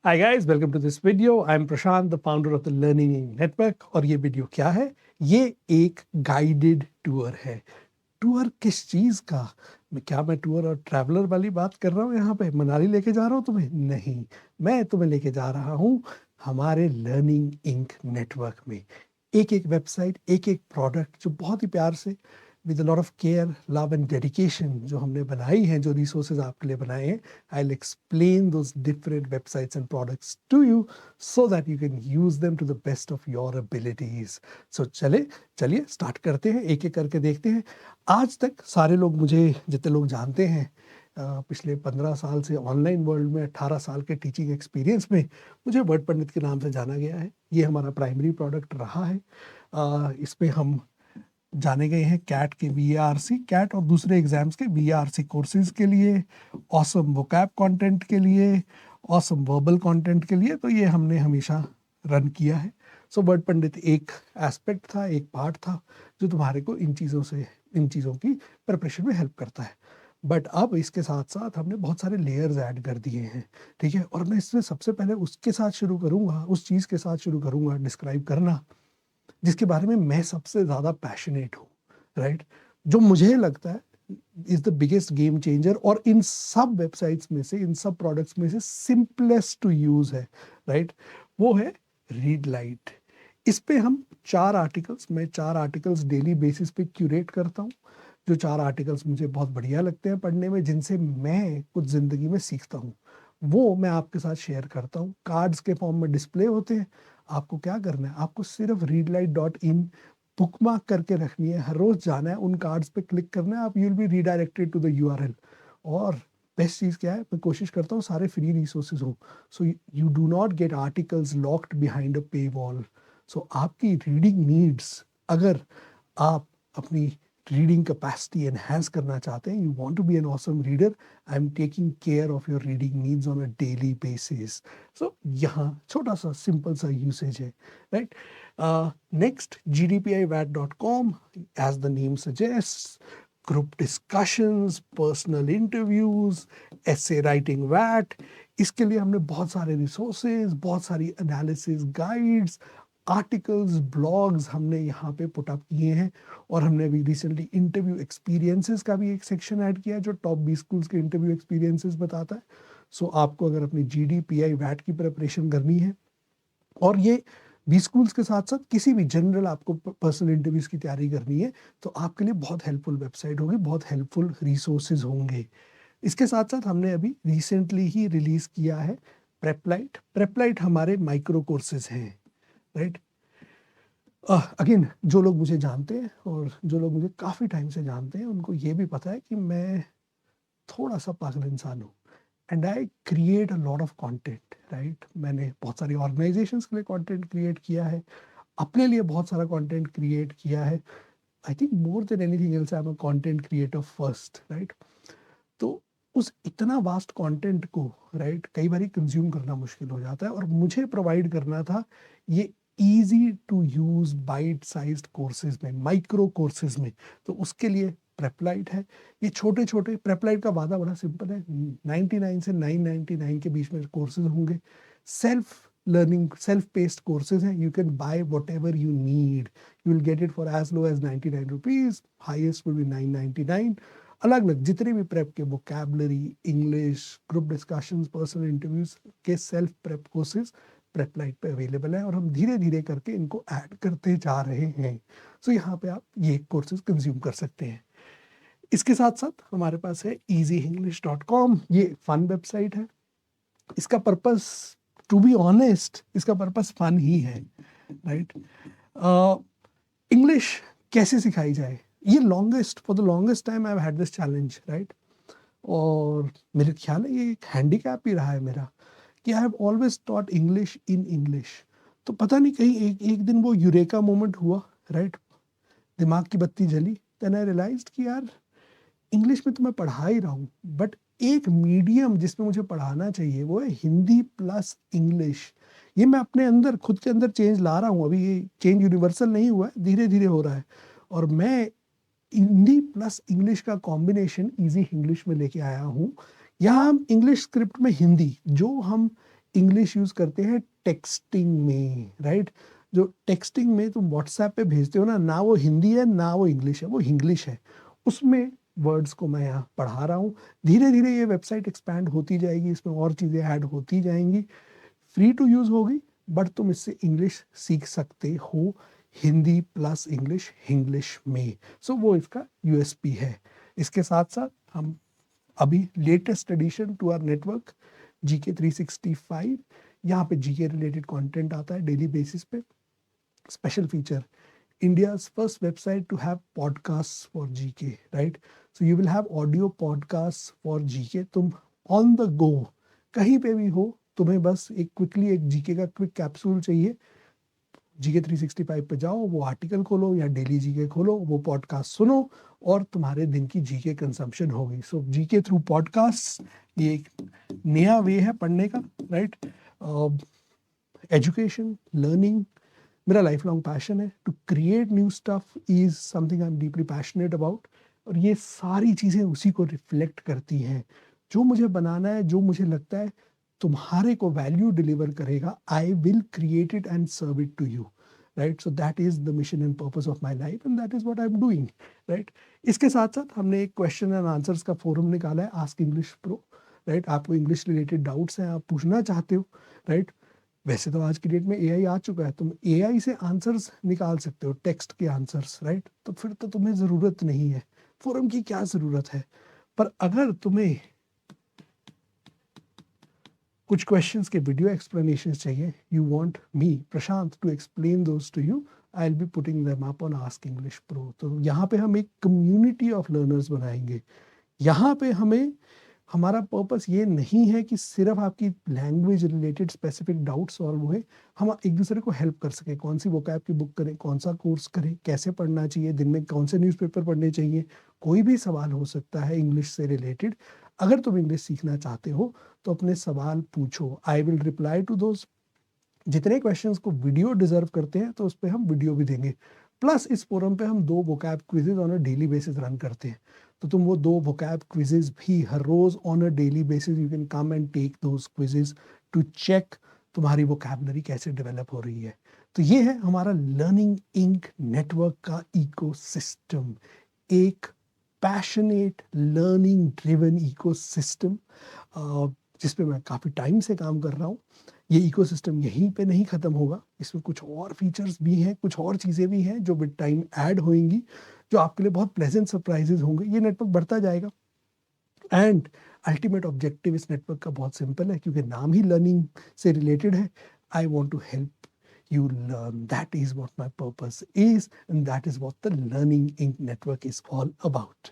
Hi guys, welcome to this video. I'm Prashant, the founder of the Learning Network. और ये video क्या है? ये एक गाइडेड टूर है। टूर किस चीज़ का? मैं टूर और ट्रैवलर वाली बात कर रहा हूँ यहाँ पे? मनाली लेके जा रहा हूँ तुम्हें? नहीं, मैं तुम्हें लेके जा रहा हूँ हमारे लर्निंग इंक नेटवर्क में। एक एक वेबसाइट, एक एक प्रोडक्ट जो बहुत ही प्यार से with a lot of care, love and dedication जो हमने बनाई हैं, जो रिसोर्सेज आपके लिए बनाए हैं, I will explain those different websites and products to you so that you can use them to the best of your abilities. So चलिए स्टार्ट करते हैं, एक एक करके देखते हैं। आज तक सारे लोग मुझे, जितने लोग जानते हैं, पिछले 15 साल से ऑनलाइन वर्ल्ड में, 18 साल के टीचिंग एक्सपीरियंस में मुझे वर्ड पंडित के नाम से जाना गया है। ये हमारा प्राइमरी प्रोडक्ट रहा है। इस पे हम जाने गए हैं कैट के VARC, कैट और दूसरे एग्जाम्स के VARC कोर्सेज के लिए, ऑसम वोकैब कंटेंट के लिए, ऑसम वर्बल कंटेंट के लिए। तो ये हमने हमेशा रन किया है। सो वर्ड पंडित एक एस्पेक्ट था, एक पार्ट था जो तुम्हारे को इन चीज़ों की प्रिपरेशन में हेल्प करता है। बट अब इसके साथ साथ हमने बहुत सारे लेयर्स ऐड कर दिए हैं, ठीक है। और मैं इसमें सबसे पहले उसके साथ शुरू करूँगा, उस चीज़ के साथ शुरू करूँगा डिस्क्राइब करना जिसके बारे में मैं सबसे ज़्यादा पैशनेट हूँ, राइट। जो मुझे लगता है is the biggest game changer, और इन सब वेबसाइट्स में से, इन सब प्रोडक्ट्स में से सिंपलेस्ट टू यूज है, राइट। वो है रीड लाइट। इस पे हम मैं 4 आर्टिकल्स डेली बेसिस पे क्यूरेट करता हूँ। जो 4 आर्टिकल्स मुझे बहुत बढ़िया लगते हैं पढ़ने में, जिनसे मैं कुछ जिंदगी में सीखता हूँ, वो मैं आपके साथ शेयर करता हूँ। कार्ड्स के फॉर्म में डिस्प्ले होते हैं। आपको क्या करना है? आपको सिर्फ readlight.in बुकमार्क करके रखनी है, हर रोज जाना है, उन कार्ड्स पे क्लिक करना है, आप you will be redirected to the URL। और बेस्ट चीज़ क्या है, मैं कोशिश करता हूँ सारे फ्री रिसोर्सेज हों, so you do not gate articles locked behind a पे वॉल। सो आपकी रीडिंग नीड्स, अगर आप अपनी रीडिंग कैपेसिटी एनहांस करना चाहते हैं, you want to be an awesome reader, I am taking care of your reading needs on a daily basis. So यहाँ छोटा सा सिंपल सा यूसेज है, right. Next, gdpivat.com, as the name suggests, group discussions, personal interviews, essay writing VAT। इसके लिए हमने बहुत सारे रिसोर्सेज, बहुत सारी एनालिसिस गाइड्स, आर्टिकल्स, ब्लॉग्स हमने यहाँ पे पुट अप किए हैं। और हमने अभी रिसेंटली इंटरव्यू एक्सपीरियंसेस का भी एक सेक्शन ऐड किया है जो टॉप 20 स्कूल्स के इंटरव्यू एक्सपीरियंसेस बताता है। सो आपको अगर अपनी GDPI VAT की प्रिपरेशन करनी है, और ये 20 स्कूल्स के साथ साथ किसी भी जनरल आपको पर्सनल इंटरव्यूज की तैयारी करनी है, तो आपके लिए बहुत हेल्पफुल वेबसाइट होगी, बहुत हेल्पफुल रिसोर्सेज होंगे। इसके साथ साथ हमने अभी रिसेंटली ही रिलीज किया है प्रेपलाइट हमारे माइक्रो कोर्सेज हैं, राइट। अगेन, जो लोग मुझे जानते हैं और जो लोग मुझे काफ़ी टाइम से जानते हैं, उनको ये भी पता है कि मैं थोड़ा सा पागल इंसान हूँ, and I create a lot of content, right. मैंने बहुत सारी ऑर्गेनाइजेशंस के लिए कंटेंट क्रिएट किया है, अपने लिए बहुत सारा कंटेंट क्रिएट किया है। I think more than anything else I am a content creator first, right. तो उस इतना वास्ट कंटेंट को, राइट, कई बार कंज्यूम करना मुश्किल हो जाता है, और मुझे प्रोवाइड करना था ये easy to use bite sized courses में, माइक्रो कोर्सेज में। तो उसके लिए प्रेपलाइट है। ये छोटे छोटे, प्रेपलाइट का वादा बड़ा सिंपल है, 99 से 999 के बीच में कोर्सेज होंगे। Self learning, self paced courses हैं। You can buy whatever you need, you will get it for as low as 99 rupees, highest will be 999। अलग अलग जितने भी प्रेप के vocabulary, English, group discussions, personal interviews के self prep courses Preplight पे available है, और हम धीरे धीरे करके इनको ऐड करते जा रहे हैं। सो यहाँ पे आप ये कोर्सेज कंज्यूम कर सकते हैं। इसके साथ साथ हमारे पास है easyenglish.com। ये फन वेबसाइट है। इसका पर्पस, टू बी ऑनेस्ट, इसका पर्पस फन ही है, राइट। इंग्लिश कैसे सिखाई जाए, ये for the longest time I have had this challenge, right. और मेरे ख्याल है ये एक हैंडीकैप ही रहा है मेरा, कि I have always taught English in English. तो पता नहीं कहीं एक दिन वो यूरेका मोमेंट हुआ, राइट, दिमाग की बत्ती जली। देन आई रियलाइज्ड कि यार, इंग्लिश में तो मैं पढ़ा ही रहा हूँ, बट एक मीडियम जिसमें मुझे पढ़ाना चाहिए वो है हिंदी प्लस इंग्लिश। ये मैं अपने अंदर, खुद के अंदर चेंज ला रहा हूँ। अभी ये चेंज यूनिवर्सल नहीं हुआ है, धीरे धीरे हो रहा है। और मैं हिंदी प्लस इंग्लिश का कॉम्बिनेशन इजी इंग्लिश में लेके आया हूँ। यहाँ हम इंग्लिश स्क्रिप्ट में हिंदी, जो हम इंग्लिश यूज़ करते हैं टेक्सटिंग में, राइट? जो टेक्सटिंग में तुम व्हाट्सएप पे भेजते हो ना, ना वो हिंदी है ना वो इंग्लिश है, वो इंग्लिश है। उसमें वर्ड्स को मैं यहाँ पढ़ा रहा हूँ। धीरे धीरे ये वेबसाइट एक्सपैंड होती जाएगी, इसमें और चीज़ें ऐड होती जाएंगी, फ्री टू यूज़ होगी, बट तुम इससे इंग्लिश सीख सकते हो, हिंदी प्लस इंग्लिश, इंग्लिश में। सो वो इसका यूएसपी है। इसके साथ साथ हम अभी latest addition to our network GK 365, यहाँ पे जीके रिलेटेड कंटेंट आता है डेली बेसिस पे। Special feature, India's first website to have podcasts for GK, right? So you will have audio podcasts for GK. तुम on the go कहीं पे भी हो, तुम्हें बस एक क्विकली एक जीके का क्विक कैप्सूल चाहिए, जीके 365 पे जाओ, वो आर्टिकल खोलो या डेली जीके खोलो, वो पॉडकास्ट सुनो और तुम्हारे दिन की जीके कंजम्पशन होगी। सो जीके थ्रू पॉडकास्ट ये एक नया वे है पढ़ने का, राइट? एजुकेशन, लर्निंग मेरा लाइफ लॉन्ग पैशन है। To create new stuff is something I am deeply passionate about, और ये सारी चीज़ें उसी को रिफ्लेक्ट करती हैं। जो मुझे बनाना है, जो मुझे लगता है तुम्हारे को वैल्यू डिलीवर करेगा, I will create it and serve it to you, right? So that is the mission and purpose of my life and that is what I am doing, right? इसके साथ साथ हमने एक क्वेश्चन एंड आंसर्स का forum निकाला है, Ask English Pro, right? आपको English related doubts हैं, आप पूछना चाहते हो, राइट? वैसे तो आज की डेट में एआई आ चुका है, तुम एआई से आंसर्स निकाल सकते हो, टेक्स्ट के आंसर्स, राइट? तो फिर तो तुम्हें ज़रूरत नहीं है, फोरम की क्या ज़रूरत है। पर अगर तुम्हें कुछ क्वेश्चंस के वीडियो एक्सप्लेनेशन चाहिए, you want me Prashant to explain those to you, I will be putting them up on Ask English Pro. तो यहाँ पे हम एक कम्युनिटी ऑफ लर्नर्स बनाएंगे। यहाँ पे हमें, हमारा पर्पस ये नहीं है कि सिर्फ आपकी language related specific doubt solve हुए, हम एक दूसरे को हेल्प कर सकें। कौन सी वोकैब की बुक करें, कौन सा कोर्स करें, कैसे पढ़ना चाहिए, दिन में कौन से न्यूज़पेपर पढ़ने चाहिए, कोई भी सवाल हो सकता है इंग्लिश से रिलेटेड। अगर तुम इंग्लिश सीखना चाहते हो तो अपने सवाल पूछो, I will reply to those. जितने क्वेश्चंस को वीडियो डिजर्व करते हैं तो उस पर हम वीडियो भी देंगे। प्लस इस फोरम पे हम 2 vocab quizzes on a daily basis run करते हैं, तो तुम वो 2 वोकैब क्विजेज भी हर रोज on a daily basis you can come and take those quizzes to check तुम्हारी वोकैबलरी कैसे डेवलप हो रही है। तो ये है हमारा लर्निंग इंक नेटवर्क का इकोसिस्टम, एक पैशनेट लर्निंग ड्रिवन इकोसिस्टम जिस पे मैं काफ़ी टाइम से काम कर रहा हूँ। ये इकोसिस्टम यहीं पे नहीं ख़त्म होगा, इसमें कुछ और फीचर्स भी हैं, कुछ और चीज़ें भी हैं जो विद टाइम ऐड होंगी, जो आपके लिए बहुत प्लेजेंट सरप्राइजेज होंगे। ये नेटवर्क बढ़ता जाएगा एंड अल्टीमेट ऑब्जेक्टिव इस नेटवर्क का बहुत सिंपल है, क्योंकि नाम ही लर्निंग से रिलेटेड है। I want to help you learn. That is what my purpose is, and that is what the Learning Inc. network is all about.